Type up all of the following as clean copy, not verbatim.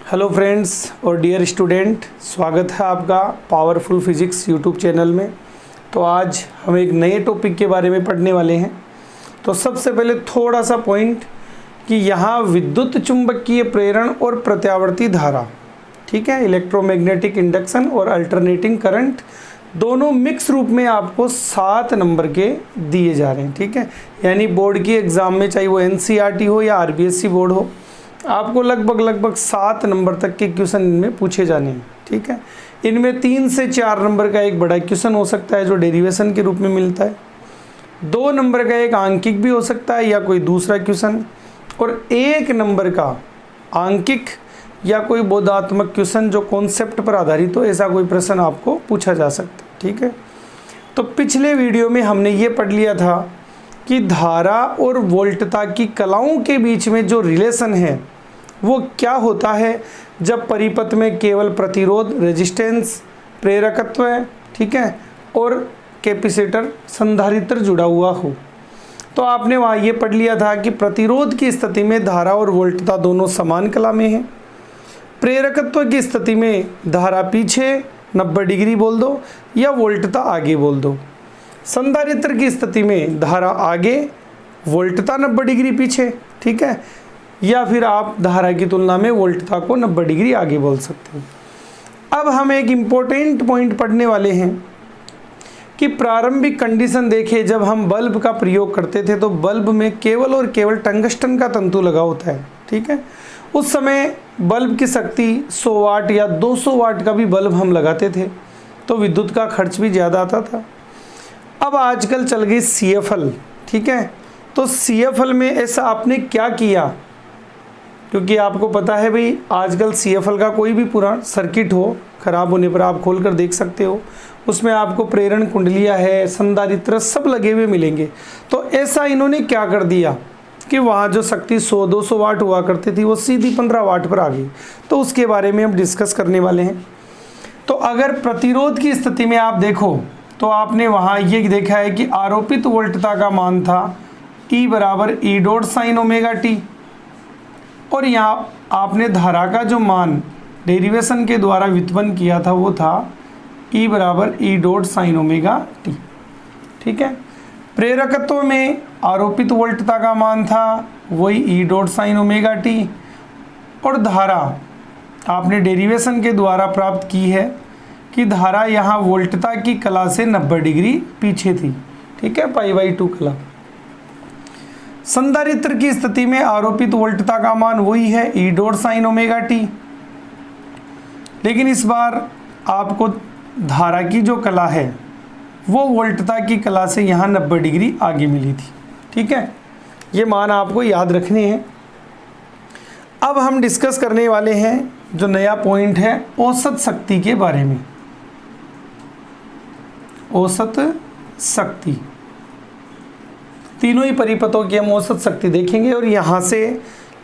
Hello friends और dear student, स्वागत है आपका पावरफुल फिजिक्स यूट्यूब चैनल में। तो आज हम एक नए टॉपिक के बारे में पढ़ने वाले हैं। तो सबसे पहले थोड़ा सा पॉइंट कि यहाँ विद्युत चुंबकीय प्रेरण और प्रत्यावर्ती धारा, ठीक है, इलेक्ट्रोमैग्नेटिक इंडक्शन और अल्टरनेटिंग करंट दोनों मिक्स रूप में आपको 7 नंबर के दिए जा रहे हैं। ठीक है, यानी बोर्ड की एग्ज़ाम में चाहे वो एनसीईआरटी हो या आरबीएसई बोर्ड हो, आपको लगभग 7 नंबर तक के क्वेश्चन इनमें पूछे जाने हैं। ठीक है, इनमें 3 से 4 नंबर का एक बड़ा क्वेश्चन हो सकता है जो डेरिवेशन के रूप में मिलता है, 2 नंबर का एक आंकिक भी हो सकता है या कोई दूसरा क्वेश्चन, और 1 नंबर का आंकिक या कोई बोधात्मक क्वेश्चन जो कॉन्सेप्ट पर आधारित हो, ऐसा कोई प्रश्न आपको पूछा जा सकता है। ठीक है, तो पिछले वीडियो में हमने ये पढ़ लिया था कि धारा और वोल्टता की कलाओं के बीच में जो रिलेशन है वो क्या होता है जब परिपथ में केवल प्रतिरोध, रेजिस्टेंस, प्रेरकत्व, ठीक है, और कैपेसिटर, संधारित्र जुड़ा हुआ हो। तो आपने वहाँ ये पढ़ लिया था कि प्रतिरोध की स्थिति में धारा और वोल्टता दोनों समान कला में हैं। प्रेरकत्व की स्थिति में धारा पीछे 90 डिग्री बोल दो या वोल्टता आगे बोल दो। संधारित्र की स्थिति में धारा आगे, वोल्टता 90 डिग्री पीछे, ठीक है, या फिर आप धारा की तुलना में वोल्टता को 90 डिग्री आगे बोल सकते हैं। अब हम एक इम्पोर्टेंट पॉइंट पढ़ने वाले हैं कि प्रारंभिक कंडीशन देखें, जब हम बल्ब का प्रयोग करते थे तो बल्ब में केवल और केवल टंगस्टन का तंतु लगा होता है। ठीक है, उस समय बल्ब की शक्ति 100 वाट या 200 वाट का भी बल्ब हम लगाते थे, तो विद्युत का खर्च भी ज़्यादा आता था। अब आजकल चल गई CFL, ठीक है, तो CFL में ऐसा आपने क्या किया, क्योंकि आपको पता है भाई आजकल CFL का कोई भी पूरा सर्किट हो, ख़राब होने पर आप खोल कर देख सकते हो, उसमें आपको प्रेरण कुंडलियाँ है, संधारित्र सब लगे हुए मिलेंगे। तो ऐसा इन्होंने क्या कर दिया कि वहाँ जो शक्ति 100-200 वाट हुआ करती थी वो सीधी 15 वाट पर आ गई। तो उसके बारे में हम डिस्कस करने वाले हैं। तो अगर प्रतिरोध की स्थिति में आप देखो तो आपने वहाँ ये देखा है कि आरोपित वोल्टता का मान था E बराबर E dot sine omega t, और यहाँ आपने धारा का जो मान डेरिवेशन के द्वारा व्युत्पन्न किया था वो था E बराबर E dot sine omega T. ठीक है, प्रेरकत्व में आरोपित वोल्टता का मान था वही E dot sine omega t, और धारा आपने डेरिवेशन के द्वारा प्राप्त की है कि धारा यहाँ वोल्टता की कला से 90 डिग्री पीछे थी। ठीक है, π/2 कला। संधारित्र की स्थिति में आरोपित वोल्टता का मान वही है E dot sine omega T, लेकिन इस बार आपको धारा की जो कला है वो वोल्टता की कला से यहाँ 90 डिग्री आगे मिली थी। ठीक है, ये मान आपको याद रखने हैं। अब हम डिस्कस करने वाले हैं जो नया पॉइंट है औसत शक्ति के बारे में। औसत शक्ति, तीनों ही परिपथों की हम औसत शक्ति देखेंगे और यहाँ से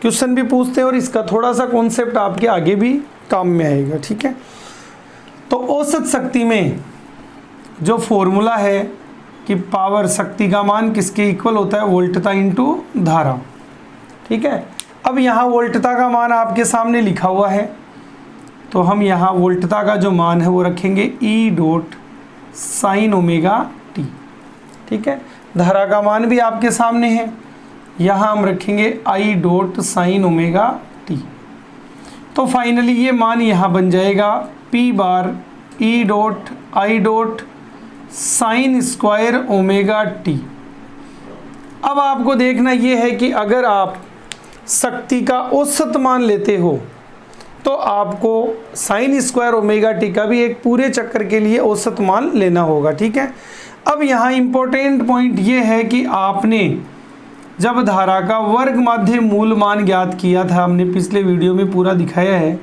क्वेश्चन भी पूछते हैं और इसका थोड़ा सा कॉन्सेप्ट आपके आगे भी काम में आएगा। ठीक है, तो औसत शक्ति में जो फॉर्मूला है कि पावर, शक्ति का मान किसके इक्वल होता है, वोल्टता इंटू धारा। ठीक है, अब यहाँ वोल्टता का मान आपके सामने लिखा हुआ है, तो हम यहाँ वोल्टता का जो मान है वो रखेंगे E dot sine omega T. ठीक है, धारा का मान भी आपके सामने है, यहाँ हम रखेंगे I dot sine omega T. तो फाइनली ये मान यहाँ बन जाएगा P bar E dot I dot sine square omega T. अब आपको देखना ये है कि अगर आप शक्ति का औसत मान लेते हो तो आपको साइन स्क्वायर ओमेगा टी का भी एक पूरे चक्कर के लिए औसत मान लेना होगा। ठीक है, अब यहाँ इम्पोर्टेंट पॉइंट ये है कि आपने जब धारा का वर्ग माध्य मूल मान ज्ञात किया था, हमने पिछले वीडियो में पूरा दिखाया है,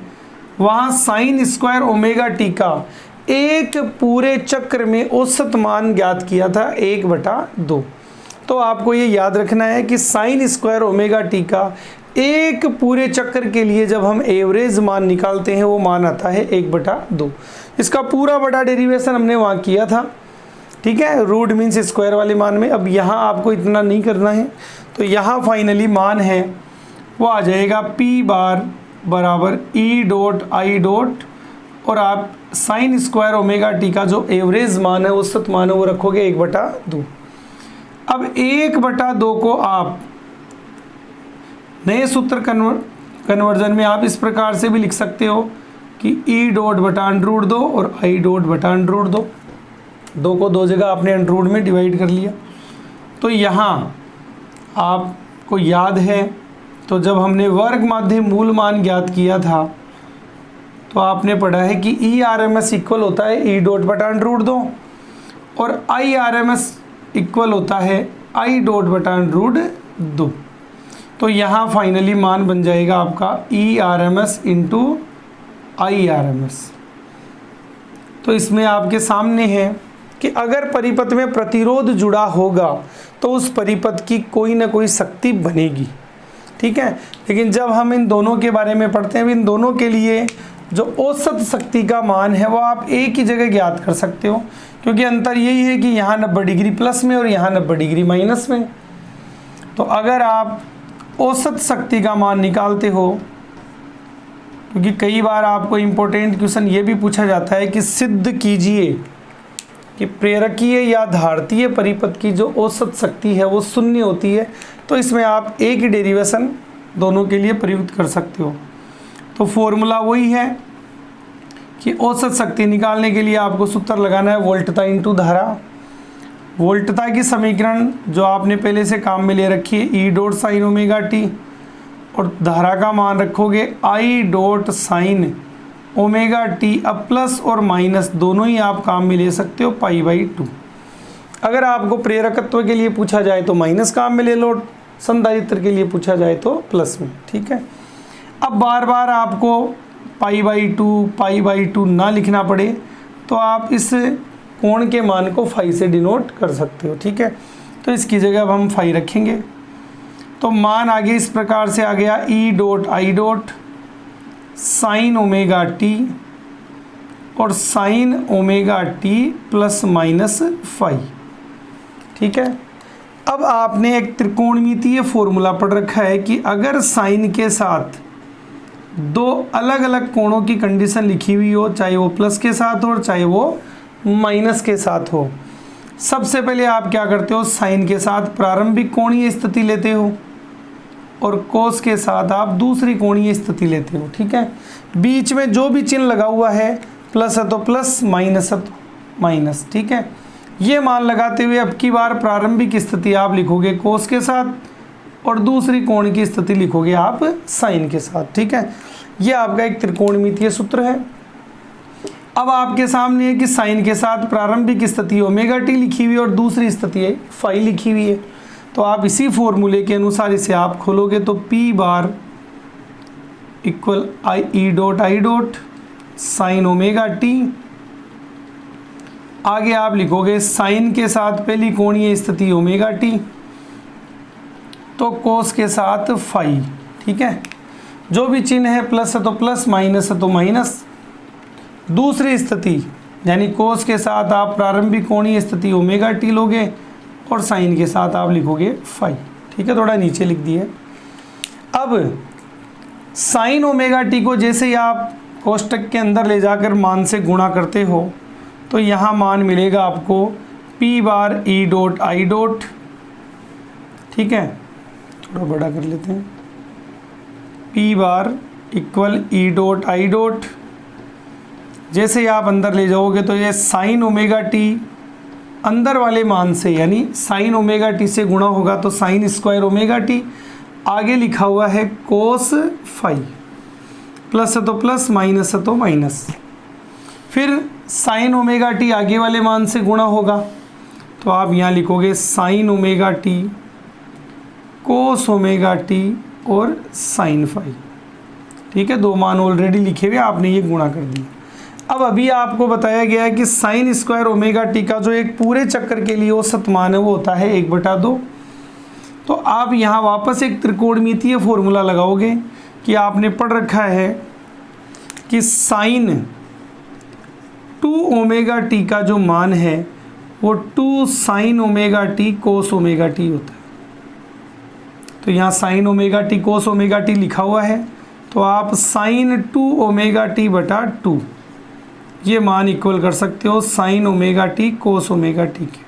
वहाँ साइन स्क्वायर ओमेगा टी का एक पूरे चक्र में औसत मान ज्ञात किया था 1/2। तो आपको ये याद रखना है कि साइन स्क्वायर ओमेगा टी का एक पूरे चक्र के लिए जब हम एवरेज मान निकालते हैं वो मान आता है 1/2। इसका पूरा बड़ा डेरिवेशन हमने वहाँ किया था। ठीक है, रूट मीन्स स्क्वायर वाले मान में। अब यहाँ आपको इतना नहीं करना है, तो यहाँ फाइनली मान है वो आ जाएगा P बार बराबर ई डॉट आई डॉट, और आप साइन स्क्वायर ओमेगा टी का जो एवरेज मान है, औसत मान है, वो रखोगे 1/2। अब 1/2 को आप नए सूत्र कन्वर्जन में आप इस प्रकार से भी लिख सकते हो कि ई डॉट बटा अंडर रूट 2 और आई डॉट बटा अंडर रूट 2, 2 को 2 जगह आपने अंडर रूट में डिवाइड कर लिया। तो यहाँ आपको याद है, तो जब हमने वर्ग माध्य मूल मान ज्ञात किया था तो आपने पढ़ा है कि E R M S equal होता है ई डॉट बटा अंडर रूट 2 और I R M S equal होता है आई डॉट बटा अंडर रूट 2। तो यहाँ फाइनली मान बन जाएगा आपका E R M S into I R M S. तो इसमें आपके सामने है कि अगर परिपथ में प्रतिरोध जुड़ा होगा तो उस परिपथ की कोई ना कोई शक्ति बनेगी, ठीक है। लेकिन जब हम इन दोनों के बारे में पढ़ते हैं, इन दोनों के लिए जो औसत शक्ति का मान है वो आप एक ही जगह ज्ञात कर सकते हो, क्योंकि अंतर यही है कि यहाँ 90 डिग्री प्लस में और यहाँ 90 डिग्री माइनस में। तो अगर आप औसत शक्ति का मान निकालते हो, क्योंकि कई बार आपको इम्पोर्टेंट क्वेश्चन ये भी पूछा जाता है कि सिद्ध कीजिए कि प्रेरकीय या धारतीय परिपथ की जो औसत शक्ति है वो शून्य होती है, तो इसमें आप एक ही डेरिवेशन दोनों के लिए प्रयुक्त कर सकते हो। तो फॉर्मूला वही है कि औसत शक्ति निकालने के लिए आपको सूत्र लगाना है वोल्टता इंटू धारा। वोल्टता की समीकरण जो आपने पहले से काम में ले रखी है E dot sine omega t, और धारा का मान रखोगे आई डॉट साइन ओमेगा टी। अब प्लस और माइनस दोनों ही आप काम में ले सकते हो π/2। अगर आपको प्रेरकत्व के लिए पूछा जाए तो माइनस काम में ले लो, संधारित्र के लिए पूछा जाए तो प्लस में, ठीक है। अब बार बार आपको π/2 ना लिखना पड़े तो आप इस कोण के मान को फाई से डिनोट कर सकते हो, ठीक है। तो इसकी जगह अब हम फाई रखेंगे। तो मान आगे इस प्रकार से आ गया E dot I dot sine omega t और sine omega t plus minus phi, ठीक है। अब आपने एक त्रिकोणमितीय फॉर्मूला पढ़ रखा है कि अगर साइन के साथ दो अलग अलग कोणों की कंडीशन लिखी हुई हो, चाहे वो प्लस के साथ हो और चाहे वो माइनस के साथ हो, सबसे पहले आप क्या करते हो, साइन के साथ प्रारंभिक कोणीय स्थिति लेते हो और कोस के साथ आप दूसरी कोणीय स्थिति लेते हो, ठीक है। बीच में जो भी चिन्ह लगा हुआ है, प्लस है तो प्लस, माइनस है तो माइनस, ठीक है। ये मान लगाते हुए अब की बार प्रारंभिक स्थिति आप लिखोगे कोस के साथ और दूसरी कोण की स्थिति लिखोगे आप साइन के साथ, ठीक है। ये आपका एक त्रिकोणमितीय सूत्र है। अब आपके सामने है कि साइन के साथ प्रारंभिक स्थिति ओमेगा टी लिखी हुई है और दूसरी स्थिति है फाई लिखी हुई है। तो आप इसी फॉर्मूले के अनुसार इसे आप खोलोगे तो P bar equal E dot I dot sine omega T, आगे आप लिखोगे साइन के साथ पहली कोणीय स्थिति ओमेगा टी तो कोस के साथ फाई, ठीक है। जो भी चिन्ह है प्लस है तो प्लस, माइनस है तो माइनस। दूसरी स्थिति यानी कोस के साथ आप प्रारंभिक कोणीय स्थिति ओमेगा टी लोगे और साइन के साथ आप लिखोगे फाई, ठीक है। थोड़ा नीचे लिख दिए। अब साइन ओमेगा टी को जैसे ही आप कोष्टक के अंदर ले जाकर मान से गुणा करते हो तो यहाँ मान मिलेगा आपको P bar E dot I dot, ठीक है। थोड़ा बड़ा कर लेते हैं, P bar equal E dot I dot. जैसे ही आप अंदर ले जाओगे तो ये साइन ओमेगा टी अंदर वाले मान से यानी साइन ओमेगा टी से गुणा होगा तो साइन स्क्वायर ओमेगा टी, आगे लिखा हुआ है कोस फाई, प्लस है तो प्लस, माइनस है तो माइनस। फिर साइन ओमेगा टी आगे वाले मान से गुणा होगा तो आप यहाँ लिखोगे साइन ओमेगा टी कोस ओमेगा टी और साइन फाई, ठीक है। दो मान ऑलरेडी लिखे हुए, आपने ये गुणा कर दिया। अब अभी आपको बताया गया है कि साइन स्क्वायर ओमेगा टी का जो एक पूरे चक्कर के लिए औसत मान है वो होता है 1/2। तो आप यहाँ वापस एक त्रिकोणमितीय फॉर्मूला लगाओगे कि आपने पढ़ रखा है कि साइन 2 ओमेगा टी का जो मान है वो 2 साइन ओमेगा टी कोस ओमेगा टी होता है। तो यहाँ साइन ओमेगा टी कोस ओमेगा टी लिखा हुआ है तो आप साइन 2 ओमेगा टी बटा 2 ये मान इक्वल कर सकते हो साइन ओमेगा टी कोस ओमेगा टी के।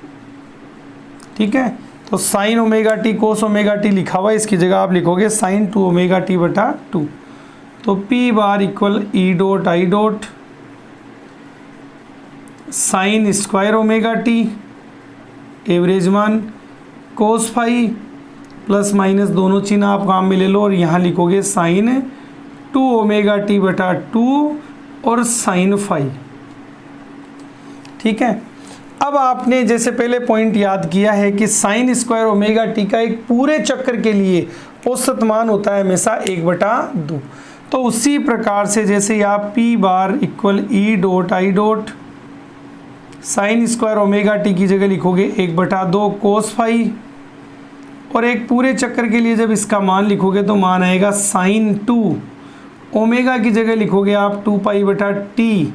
ठीक है, तो साइन ओमेगा टी कोस ओमेगा टी लिखा हुआ है, इसकी जगह आप लिखोगे साइन 2 ओमेगा टी बटा 2। तो P bar equal E dot I dot sine square omega T average मान कोस फाई प्लस माइनस दोनों चिन्ह आप काम में ले लो और यहाँ लिखोगे साइन 2 ओमेगा टी बटा 2 और साइन फाई। ठीक है, अब आपने जैसे पहले पॉइंट याद किया है कि साइन स्क्वायर ओमेगा टी का एक पूरे चक्कर के लिए औसत मान होता है हमेशा 1/2। तो उसी प्रकार से जैसे आप P bar equal E dot I dot sine square omega T की जगह लिखोगे 1/2 कोस फाई और एक पूरे चक्कर के लिए जब इसका मान लिखोगे तो मान आएगा साइन 2 ओमेगा की जगह लिखोगे आप 2 पाई बटा टी।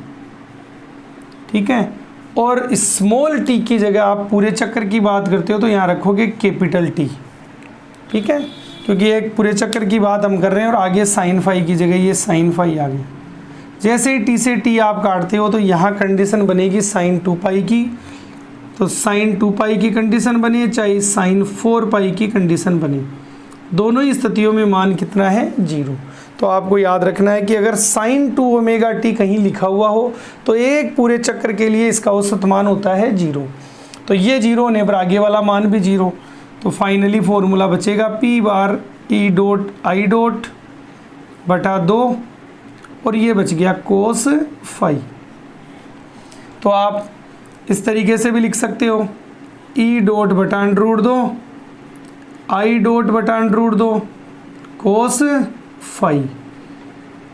ठीक है, और स्मॉल टी की जगह आप पूरे चक्कर की बात करते हो तो यहाँ रखोगे कैपिटल टी। ठीक है, क्योंकि एक पूरे चक्कर की बात हम कर रहे हैं और आगे साइन फाई की जगह ये साइन फाई आ गया। जैसे ही टी से टी आप काटते हो तो यहाँ कंडीशन बनेगी साइन 2 पाई की, तो साइन 2 पाई की कंडीशन बने चाहे साइन 4 पाई की कंडीशन बने, दोनों ही स्थितियों में मान कितना है 0। तो आपको याद रखना है कि अगर साइन 2 ओमेगा टी कहीं लिखा हुआ हो तो एक पूरे चक्कर के लिए इसका औसत मान होता है 0। तो ये 0 होने पर आगे वाला मान भी 0। तो फाइनली फॉर्मूला बचेगा P bar E dot I dot बटा 2 और ये बच गया कोस फाई। तो आप इस तरीके से भी लिख सकते हो ई डॉट बटा √2 आई डॉट बटा √2 कोस फाई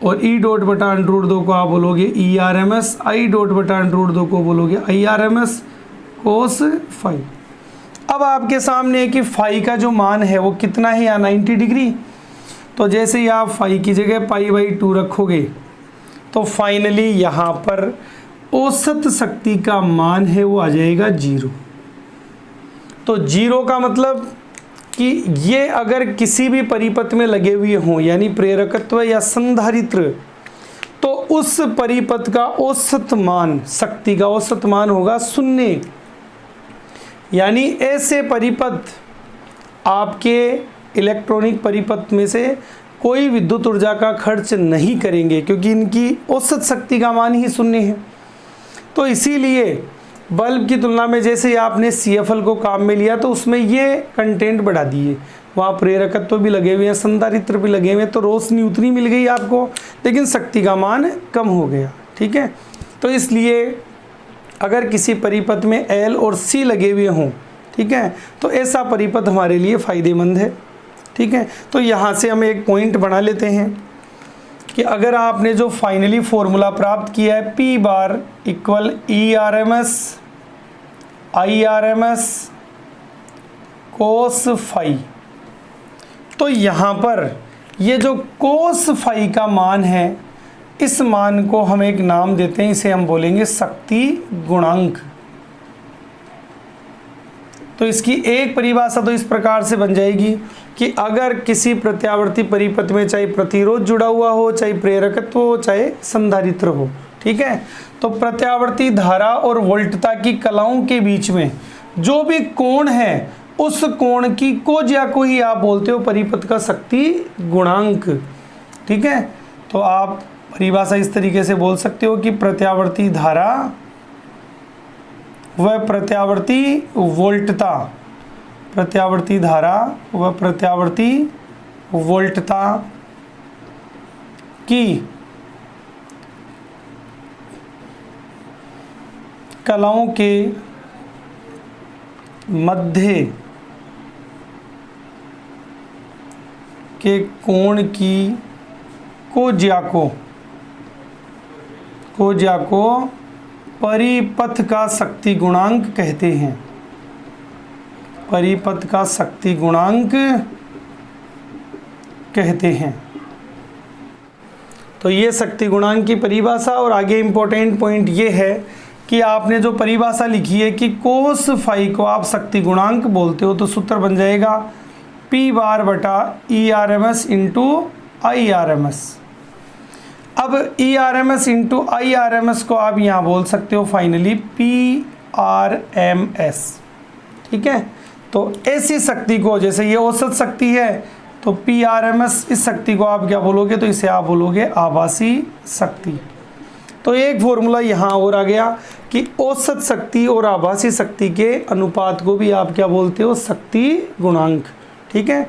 और ई डॉट बटा √2 को आप बोलोगे E R M S, I dot बटा √2 को बोलोगे I R M S cos phi. अब आपके सामने है कि फाई का जो मान है वो कितना है या 90 डिग्री। तो जैसे ही आप फाई की जगह π/2 रखोगे तो फाइनली यहाँ पर औसत शक्ति का मान है वो आ जाएगा 0। तो 0 का मतलब कि ये अगर किसी भी परिपथ में लगे हुए हों यानी प्रेरकत्व या संधारित्र, तो उस परिपथ का औसत मान, शक्ति का औसत मान होगा 0। यानी ऐसे परिपथ आपके इलेक्ट्रॉनिक परिपथ में से कोई विद्युत ऊर्जा का खर्च नहीं करेंगे क्योंकि इनकी औसत शक्ति का मान ही 0 है। तो इसीलिए बल्ब की तुलना में जैसे आपने CFL को काम में लिया तो उसमें ये कंटेंट बढ़ा दिए, वहाँ प्रेरकत्व भी लगे हुए हैं, संधारित्र भी लगे हुए हैं, तो रोशनी उतनी मिल गई आपको लेकिन शक्ति का मान कम हो गया। ठीक है, तो इसलिए अगर किसी परिपथ में L और C लगे हुए हों, ठीक है, तो ऐसा परिपथ हमारे लिए फ़ायदेमंद है। ठीक है, तो यहाँ से हम एक पॉइंट बना लेते हैं कि अगर आपने जो फाइनली फॉर्मूला प्राप्त किया है P bar equal E R M S I R M S cos phi, तो यहाँ पर ये जो कोस फाई का मान है इस मान को हम एक नाम देते हैं, इसे हम बोलेंगे शक्ति गुणांक। तो इसकी एक परिभाषा तो इस प्रकार से बन जाएगी कि अगर किसी प्रत्यावर्ती परिपथ में चाहे प्रतिरोध जुड़ा हुआ हो, चाहे प्रेरकत्व हो, चाहे संधारित्र हो, ठीक है, तो प्रत्यावर्ती धारा और वोल्टता की कलाओं के बीच में जो भी कोण है उस कोण की कोज्या को ही आप बोलते हो परिपथ का शक्ति गुणांक। ठीक है, तो आप परिभाषा इस तरीके से बोल सकते हो कि प्रत्यावर्ती धारा व प्रत्यावर्ती वोल्टता, प्रत्यावर्ती धारा व प्रत्यावर्ती वोल्टता की कलाओं के मध्य के कोण की कोज्या को परिपथ का शक्ति गुणांक कहते हैं। परिपथ का शक्ति गुणांक कहते हैं। तो ये शक्ति गुणांक की परिभाषा। और आगे इम्पोर्टेंट पॉइंट ये है कि आपने जो परिभाषा लिखी है कि कोस फाई को आप शक्ति गुणांक बोलते हो, तो सूत्र बन जाएगा P बार बटा E R M S into I R M S. अब ERMS इंटू IRMS को आप यहाँ बोल सकते हो फाइनली PRMS, ठीक है। तो ऐसी शक्ति को, जैसे ये औसत शक्ति है तो PRMS, इस शक्ति को आप क्या बोलोगे, तो इसे आप बोलोगे आभासी शक्ति। तो एक फॉर्मूला यहाँ और आ गया कि औसत शक्ति और आभासी शक्ति के अनुपात को भी आप क्या बोलते हो, शक्ति गुणांक, ठीक है।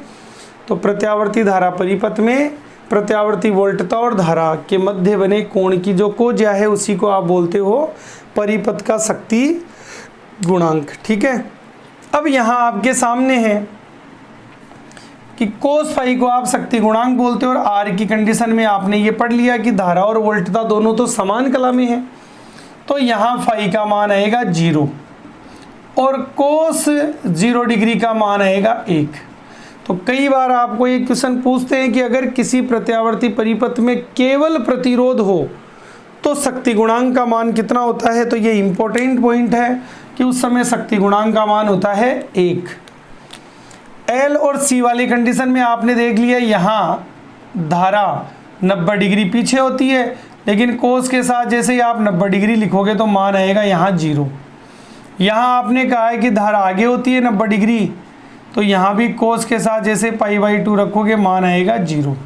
तो प्रत्यावर्ती धारा परिपथ में प्रत्यावर्ती वोल्टता और धारा के मध्य बने कोण की जो कोज्या है उसी को आप बोलते हो परिपथ का शक्ति गुणांक, ठीक है। अब यहाँ आपके सामने है कि कोस फाई को आप शक्ति गुणांक बोलते हो और आर की कंडीशन में आपने ये पढ़ लिया कि धारा और वोल्टता दोनों तो समान कला में है, तो यहाँ फाई का मान आएगा 0 और कोस 0 डिग्री का मान आएगा 1। तो कई बार आपको ये क्वेश्चन पूछते हैं कि अगर किसी प्रत्यावर्ती परिपथ में केवल प्रतिरोध हो तो शक्ति गुणांक का मान कितना होता है, तो ये इंपॉर्टेंट पॉइंट है कि उस समय शक्ति गुणांक का मान होता है 1। L और C वाली कंडीशन में आपने देख लिया, यहाँ धारा 90 डिग्री पीछे होती है, लेकिन कोस के साथ जैसे ही आप 90 डिग्री लिखोगे तो मान आएगा यहाँ 0। यहाँ आपने कहा है कि धारा आगे होती है 90 डिग्री, तो यहाँ भी कोस के साथ जैसे π/2 रखोगे मान आएगा 0।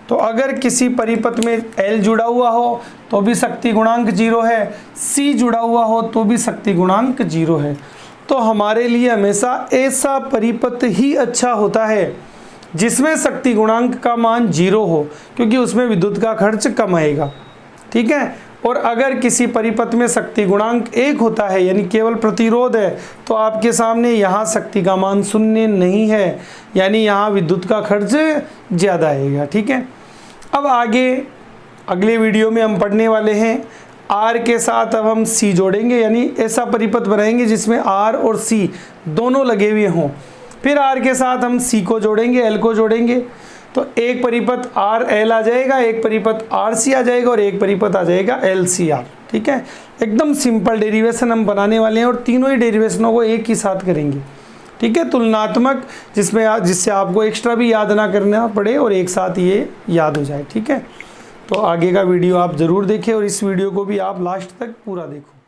तो अगर किसी परिपथ में L जुड़ा हुआ हो तो भी शक्ति गुणांक 0 है, C जुड़ा हुआ हो तो भी शक्ति गुणांक 0 है। तो हमारे लिए हमेशा ऐसा परिपथ ही अच्छा होता है जिसमें शक्ति गुणांक का मान 0 हो, क्योंकि उसमें विद्युत का खर्च कम आएगा, ठीक है। और अगर किसी परिपथ में शक्ति गुणांक 1 होता है यानी केवल प्रतिरोध है, तो आपके सामने यहाँ शक्ति का मान 0 नहीं है, यानी यहाँ विद्युत का खर्च ज़्यादा आएगा, ठीक है। अब आगे अगले वीडियो में हम पढ़ने वाले हैं R के साथ अब हम C जोड़ेंगे, यानी ऐसा परिपथ बनाएंगे जिसमें R और C दोनों लगे हुए हों। फिर R के साथ हम C को जोड़ेंगे, L को जोड़ेंगे, तो एक परिपथ RL आ जाएगा, एक परिपथ RC आ जाएगा और एक परिपथ आ जाएगा LCR, ठीक है। एकदम सिंपल डेरिवेशन हम बनाने वाले हैं और तीनों ही डेरिवेशनों को एक ही साथ करेंगे, ठीक है। तुलनात्मक, जिससे आपको एक्स्ट्रा भी याद ना करना पड़े और एक साथ ये याद हो जाए, ठीक है। तो आगे का वीडियो आप ज़रूर देखें और इस वीडियो को भी आप लास्ट तक पूरा देखो।